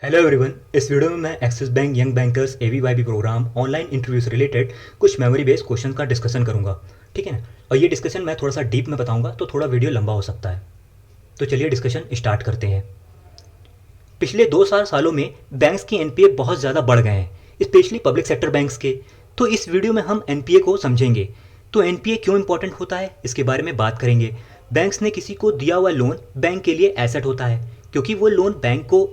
Hello everyone. इस video में मैं Axis bank young bankers AVYB program online interview से रिलेटेड कुछ मेमोरी बेस्ड क्वेश्चन का डिस्कशन करूंगा। ठीक है ना। और ये डिस्कशन मैं थोड़ा सा डीप में बताऊंगा तो थोड़ा वीडियो लंबा हो सकता है। तो चलिए डिस्कशन स्टार्ट करते हैं। पिछले 2 सालों में बैंक्स की एनपीए बहुत ज़्यादा बढ़ गए हैं, स्पेशली पब्लिक सेक्टर बैंक्स के। तो इस वीडियो में हम एनपीए को समझेंगे। तो एनपीए क्यों इंपॉर्टेंट होता है इसके बारे में बात करेंगे। बैंक्स ने किसी को दिया हुआ लोन बैंक के लिए एसेट होता है, क्योंकि वो लोन बैंक को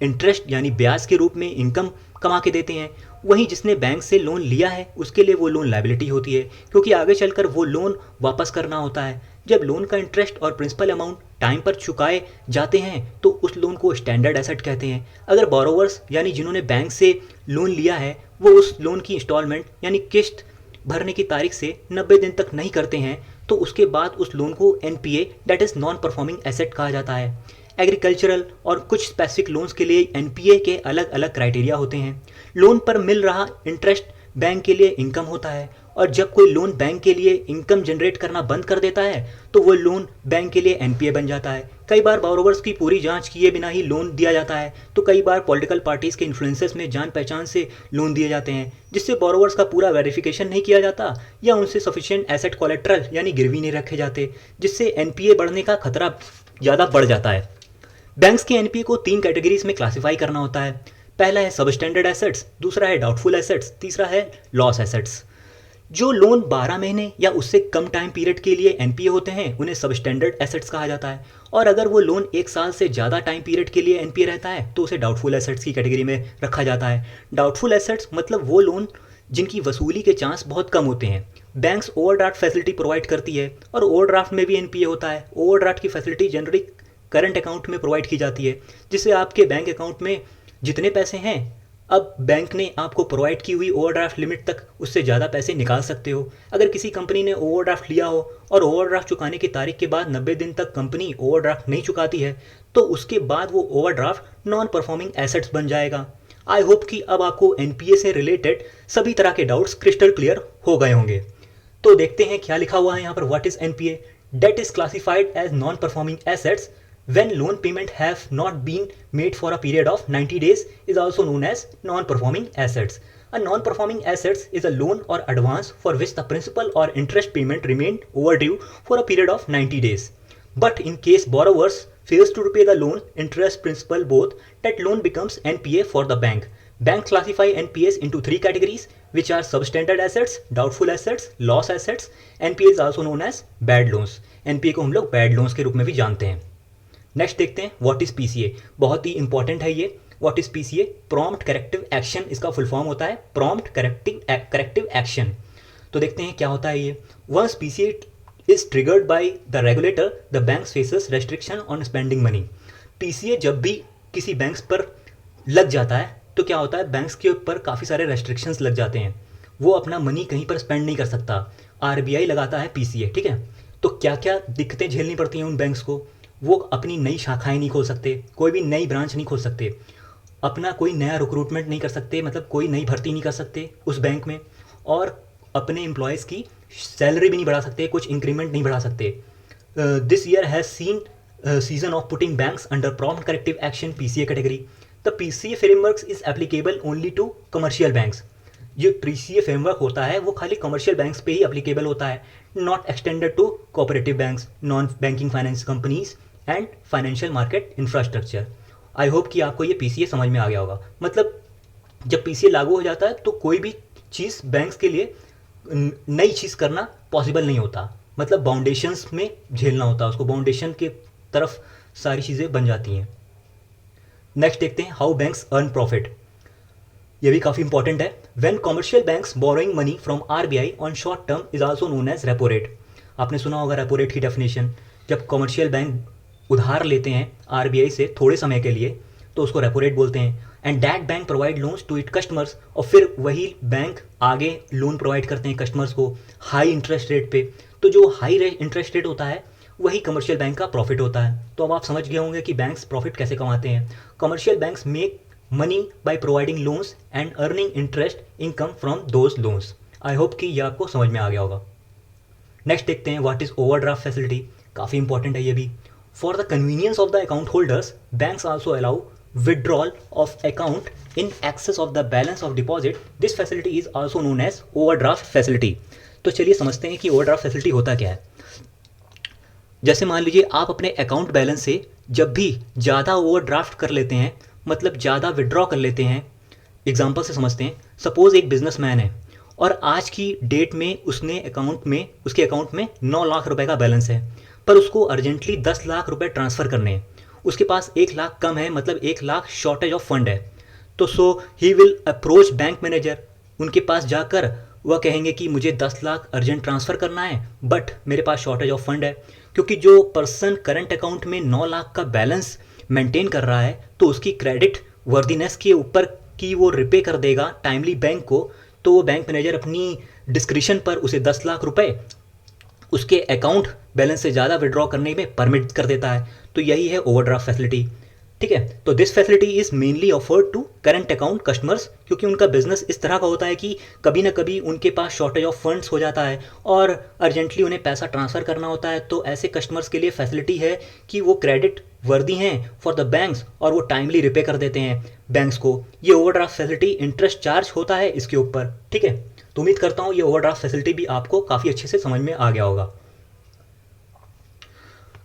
इंटरेस्ट यानी ब्याज के रूप में इनकम कमा के देते हैं। वहीं जिसने बैंक से लोन लिया है उसके लिए वो लोन लायबिलिटी होती है, क्योंकि आगे चलकर वो लोन वापस करना होता है। जब लोन का इंटरेस्ट और प्रिंसिपल अमाउंट टाइम पर चुकाए जाते हैं तो उस लोन को स्टैंडर्ड एसेट कहते हैं। अगर बोरोवर्स यानी जिन्होंने बैंक से लोन लिया है वो उस लोन की इंस्टॉलमेंट यानी किस्त भरने की तारीख से 90 दिन तक नहीं करते हैं तो उसके बाद उस लोन को NPA that is non performing asset कहा जाता है। एग्रीकल्चरल और कुछ स्पेसिफिक लोन्स के लिए एनपीए के अलग अलग क्राइटेरिया होते हैं। लोन पर मिल रहा इंटरेस्ट बैंक के लिए इनकम होता है, और जब कोई लोन बैंक के लिए इनकम जनरेट करना बंद कर देता है तो वो लोन बैंक के लिए एनपीए बन जाता है। कई बार बोरोवर्स की पूरी जांच किए बिना ही लोन दिया जाता है, तो कई बार पॉलिटिकल पार्टीज़ के इन्फ्लुएंसेस में जान पहचान से लोन दिए जाते हैं जिससे बोरोवर्स का पूरा वेरिफिकेशन नहीं किया जाता या उनसे सफिशिएंट एसेट कोलेट्रल यानी गिरवी नहीं रखे जाते, जिससे एनपीए बढ़ने का खतरा ज़्यादा बढ़ जाता है। बैंक्स के एनपीए को 3 कैटेगरीज में क्लासिफाई करना होता है। पहला है सब स्टैंडर्ड एसेट्स, दूसरा है डाउटफुल एसेट्स, तीसरा है लॉस एसेट्स। जो लोन 12 महीने या उससे कम टाइम पीरियड के लिए एनपीए होते हैं उन्हें सब स्टैंडर्ड एसेट्स कहा जाता है, और अगर वो लोन 1 साल से ज़्यादा टाइम पीरियड के लिए एनपीए रहता है तो उसे डाउटफुल एसेट्स की कैटेगरी में रखा जाता है। डाउटफुल एसेट्स मतलब वो लोन जिनकी वसूली के चांस बहुत कम होते हैं। बैंक्स ओवरड्राफ्ट फैसिलिटी प्रोवाइड करती है और ओवरड्राफ्ट में भी एनपीए होता है। ओवरड्राफ्ट की फैसिलिटी जनरली करंट अकाउंट में प्रोवाइड की जाती है, जिससे आपके बैंक अकाउंट में जितने पैसे हैं अब बैंक ने आपको प्रोवाइड की हुई ओवरड्राफ्ट लिमिट तक उससे ज़्यादा पैसे निकाल सकते हो। अगर किसी कंपनी ने ओवरड्राफ्ट लिया हो और ओवरड्राफ्ट चुकाने की तारीख के बाद 90 दिन तक कंपनी ओवरड्राफ्ट नहीं चुकाती है तो उसके बाद वो ओवरड्राफ्ट नॉन परफॉर्मिंग एसेट्स बन जाएगा। आई होप कि अब आपको एनपीए से रिलेटेड सभी तरह के डाउट्स क्रिस्टल क्लियर हो गए होंगे। तो देखते हैं क्या लिखा हुआ है यहाँ पर। What is NPA? Debt is classified as non performing assets when loan payment have not been made for a period of 90 days is also known as non-performing assets. A non-performing assets is a loan or advance for which the principal or interest payment remained overdue for a period of 90 days. But in case borrowers fails to repay the loan, interest, principal both, that loan becomes NPA for the bank. Banks classify NPAs into 3 categories, which are substandard assets, doubtful assets, loss assets. NPA is also known as bad loans. NPA को हम लोग bad loans के रूप में भी जानते हैं। Next देखते हैं व्हाट इज पीसीए। बहुत ही इंपॉर्टेंट है ये। What is PCA? Prompt corrective action इसका फुल फॉर्म होता है। Prompt corrective action. तो देखते हैं क्या होता है ये। Once PCA is triggered by the regulator the banks faces restriction on spending money. PCA जब भी किसी बैंक्स पर लग जाता है तो क्या होता है, बैंक्स के ऊपर काफ़ी सारे रेस्ट्रिक्शंस लग जाते हैं। वो अपना मनी कहीं पर स्पेंड नहीं कर सकता। आरबीआई लगाता है पीसीए। ठीक है। तो क्या क्या दिक्कतें झेलनी पड़ती हैं उन बैंक्स को? वो अपनी नई शाखाएं नहीं खोल सकते, कोई भी नई ब्रांच नहीं खोल सकते, अपना कोई नया रिक्रूटमेंट नहीं कर सकते, मतलब कोई नई भर्ती नहीं कर सकते उस बैंक में, और अपने एम्प्लॉयज़ की सैलरी भी नहीं बढ़ा सकते, कुछ इंक्रीमेंट नहीं बढ़ा सकते। This year has seen season of putting banks under prompt corrective action PCA category. The PCA framework is applicable only to commercial banks. जो पीसीए फ्रेमवर्क होता है वो खाली कमर्शियल बैंक्स पे ही एप्लीकेबल होता है, not extended to cooperative banks, non banking finance companies and financial market infrastructure. I hope कि आपको ये पीसीए समझ में आ गया होगा। मतलब जब पीसीए लागू हो जाता है तो कोई भी चीज़ बैंक्स के लिए नई चीज़ करना पॉसिबल नहीं होता, मतलब बाउंडेशंस में झेलना होता है उसको, बाउंडेशन के तरफ सारी चीज़ें बन जाती हैं। नेक्स्ट देखते हैं हाउ बैंक्स अर्न प्रॉफिट। ये भी काफ़ी इंपॉर्टेंट है। When commercial banks borrowing money from RBI on short term is also known as repo rate. आपने सुना होगा रेपो रेट की डेफिनेशन। जब कमर्शियल बैंक उधार लेते हैं आरबीआई से थोड़े समय के लिए तो उसको रेपो रेट बोलते हैं। And that bank provide loans to it customers, और फिर वही बैंक आगे लोन प्रोवाइड करते हैं कस्टमर्स को हाई इंटरेस्ट रेट पे। तो जो हाई इंटरेस्ट रेट होता है वही कमर्शियल बैंक का प्रॉफिट होता है। तो अब आप समझ गए होंगे कि बैंक्स प्रॉफिट कैसे कमाते हैं। Commercial banks make money by providing loans and earning interest income from those loans. I hope कि ये आपको समझ में आ गया होगा। नेक्स्ट देखते हैं व्हाट इज ओवरड्राफ्ट फैसिलिटी। काफ़ी इंपॉर्टेंट है ये भी। For the convenience of the account holders banks also allow withdrawal of account in excess of the balance of deposit. This facility is also known as overdraft facility. तो चलिए समझते हैं कि overdraft facility होता क्या है। जैसे मान लीजिए आप अपने अकाउंट बैलेंस से जब भी ज़्यादा ओवरड्राफ्ट कर लेते हैं, मतलब ज़्यादा विड्रॉ कर लेते हैं। एग्जांपल से समझते हैं, सपोज़ एक बिजनेसमैन है और आज की डेट में उसके अकाउंट में 9 लाख रुपए का बैलेंस है, पर उसको अर्जेंटली 10 लाख रुपए ट्रांसफ़र करने हैं। उसके पास 1 लाख कम है, मतलब 1 लाख शॉर्टेज ऑफ फंड है। तो so he will approach bank manager. उनके पास जाकर वह कहेंगे कि मुझे 10 लाख अर्जेंट ट्रांसफ़र करना है, बट मेरे पास शॉर्टेज ऑफ फंड है। क्योंकि जो पर्सन करंट अकाउंट में 9 लाख का बैलेंस मेंटेन कर रहा है, तो उसकी क्रेडिट वर्दीनेस के ऊपर कि वो रिपे कर देगा टाइमली बैंक को, तो वो बैंक मैनेजर अपनी डिस्क्रिशन पर उसे 10 लाख रुपए उसके अकाउंट बैलेंस से ज़्यादा विड्रॉ करने में परमिट कर देता है। तो यही है ओवरड्राफ्ट फैसिलिटी। ठीक है, तो this facility is mainly offered to current account customers, क्योंकि उनका बिजनेस इस तरह का होता है कि कभी ना कभी उनके पास शॉर्टेज ऑफ फंड्स हो जाता है और अर्जेंटली उन्हें पैसा ट्रांसफ़र करना होता है। तो ऐसे कस्टमर्स के लिए फैसिलिटी है कि वो क्रेडिट वर्दी हैं फॉर द बैंक्स और वो टाइमली रिपे कर देते हैं बैंक्स को। ये ओवरड्राफ्ट फैसिलिटी इंटरेस्ट चार्ज होता है इसके ऊपर। ठीक है, तो उम्मीद करता हूँ ये ओवरड्राफ्ट फैसिलिटी भी आपको काफ़ी अच्छे से समझ में आ गया होगा।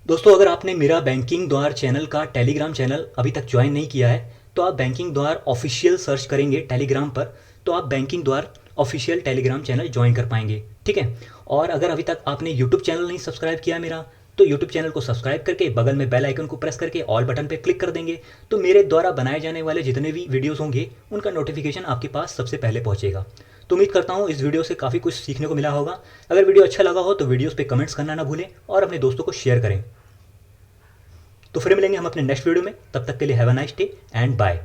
दोस्तों, अगर आपने मेरा बैंकिंग द्वार चैनल का टेलीग्राम चैनल अभी तक ज्वाइन नहीं किया है, तो आप बैंकिंग द्वार ऑफिशियल सर्च करेंगे टेलीग्राम पर, तो आप बैंकिंग द्वार ऑफिशियल टेलीग्राम चैनल ज्वाइन कर पाएंगे। ठीक है, और अगर अभी तक आपने यूट्यूब चैनल नहीं सब्सक्राइब किया मेरा, तो यूट्यूब चैनल को सब्सक्राइब करके बगल में बेल आइकन को प्रेस करके ऑल बटन पर क्लिक कर देंगे, तो मेरे द्वारा बनाए जाने वाले जितने भी वीडियोज़ होंगे उनका नोटिफिकेशन आपके पास सबसे पहले पहुँचेगा। तो उम्मीद करता हूँ इस वीडियो से काफ़ी कुछ सीखने को मिला होगा। अगर वीडियो अच्छा लगा हो तो वीडियोज़ पे कमेंट्स करना ना भूलें और अपने दोस्तों को शेयर करें। तो फिर मिलेंगे हम अपने नेक्स्ट वीडियो में, तब तक के लिए have a nice day and bye.